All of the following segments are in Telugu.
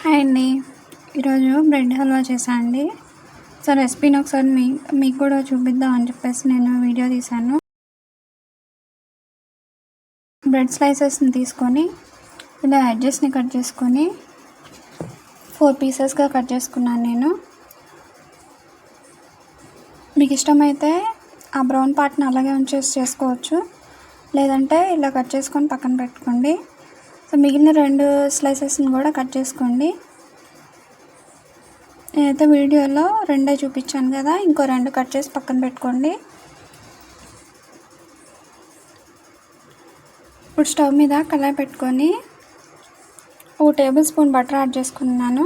హాయ్ అండి. ఈరోజు బ్రెడ్ హల్వా చేశాను అండి. సో రెసిపీని ఒకసారి మీకు కూడా చూపిద్దాం అని చెప్పేసి నేను వీడియో తీశాను. బ్రెడ్ స్లైసెస్ని తీసుకొని ఇలా ఎడ్జెస్ని కట్ చేసుకొని 4 పీసెస్గా కట్ చేసుకున్నాను నేను. మీకు ఇష్టమైతే ఆ బ్రౌన్ పార్ట్ని అలాగే ఉంచేసి చేసుకోవచ్చు, లేదంటే ఇలా కట్ చేసుకొని పక్కన పెట్టుకోండి. సో మిగిలిన 2 స్లైసెస్ని కూడా కట్ చేసుకోండి. నేనైతే వీడియోలో 2 చూపించాను కదా, ఇంకో 2 కట్ చేసి పక్కన పెట్టుకోండి. ఇప్పుడు స్టవ్ మీద కళాయి పెట్టుకొని 1 టేబుల్ స్పూన్ బటర్ యాడ్ చేసుకున్నాను.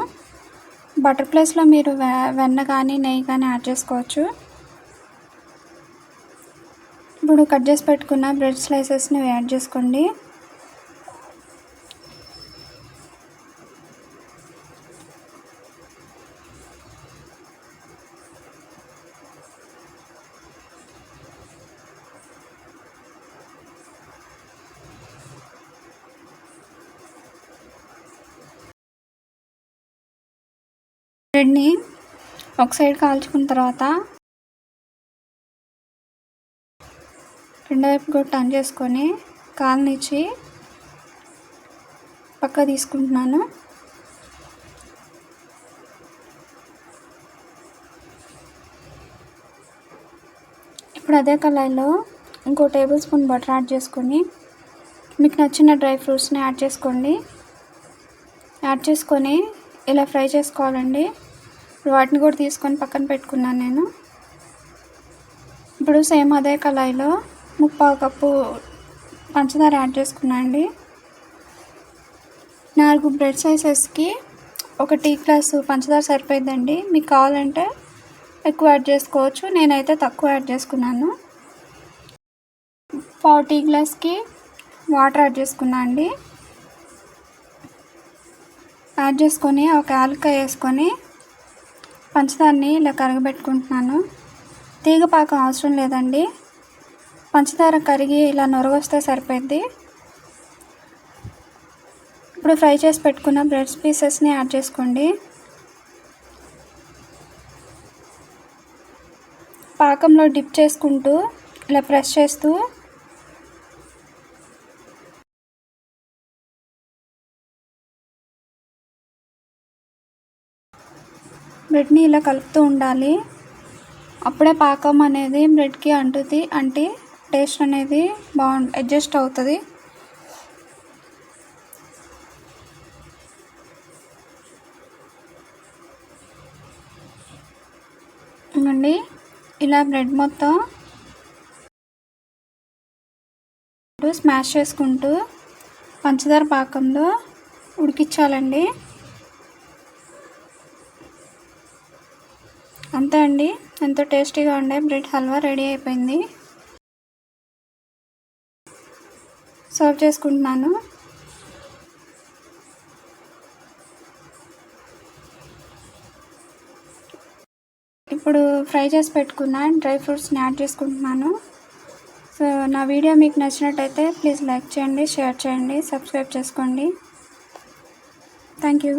బటర్ ప్లేస్లో మీరు వెన్న కానీ నెయ్యి కానీ యాడ్ చేసుకోవచ్చు. ఇప్పుడు కట్ చేసి పెట్టుకున్న బ్రెడ్ స్లైసెస్ని యాడ్ చేసుకోండి. బ్రెడ్ని ఒక సైడ్ కాల్చుకున్న తర్వాత రెండో వైపు కూడా టర్న్ చేసుకొని కాలనిచ్చి పక్క తీసుకుంటున్నాను. ఇప్పుడు అదే కళాయిలో ఇంకో టేబుల్ స్పూన్ బటర్ యాడ్ చేసుకొని మీకు నచ్చిన డ్రై ఫ్రూట్స్ని యాడ్ చేసుకోండి. యాడ్ చేసుకొని ఇలా ఫ్రై చేసుకోవాలండి. ఇప్పుడు వాటిని కూడా తీసుకొని పక్కన పెట్టుకున్నాను నేను. ఇప్పుడు సేమ్ అదే కళాయిలో 3/4 కప్పు పంచదార యాడ్ చేసుకున్నాను అండి. 4 బ్రెడ్ సైజెస్కి 1 టీ గ్లాసు పంచదార సరిపోయిందండి. మీకు కావాలంటే ఎక్కువ యాడ్ చేసుకోవచ్చు, నేనైతే తక్కువ యాడ్ చేసుకున్నాను. 1/4 టీ గ్లాస్కి వాటర్ యాడ్ చేసుకున్నాను అండి. యాడ్ చేసుకొని ఒక యాలక్కాయ వేసుకొని పంచదారని ఇలా కరగబెట్టుకుంటున్నాను. తీగ పాకం అవసరం లేదండి, పంచదార కరిగి ఇలా నొరగొస్తే సరిపోద్ది. ఇప్పుడు ఫ్రై చేసి పెట్టుకున్న బ్రెడ్ పీసెస్ని యాడ్ చేసుకోండి. పాకంలో డిప్ చేసుకుంటూ ఇలా ప్రెస్ చేస్తూ బ్రెడ్ని ఇలా కలుపుతూ ఉండాలి. అప్పుడే పాకం అనేది బ్రెడ్కి అంటి టేస్ట్ అనేది అడ్జస్ట్ అవుతుంది. ఇవ్వండి, ఇలా బ్రెడ్ మొత్తం స్మాష్ చేసుకుంటూ పంచదార పాకంలో ఉడికించాలండి. అంతే అండి, ఎంతో టేస్టీగా ఉండే బ్రెడ్ హల్వా రెడీ అయిపోయింది. సర్వ్ చేసుకుంటున్నాను. ఇప్పుడు ఫ్రై చేసి పెట్టుకున్న డ్రై ఫ్రూట్స్ని యాడ్ చేసుకుంటున్నాను. సో నా వీడియో మీకు నచ్చినట్టయితే ప్లీజ్ లైక్ చేయండి, షేర్ చేయండి, సబ్స్క్రైబ్ చేసుకోండి. Thank you.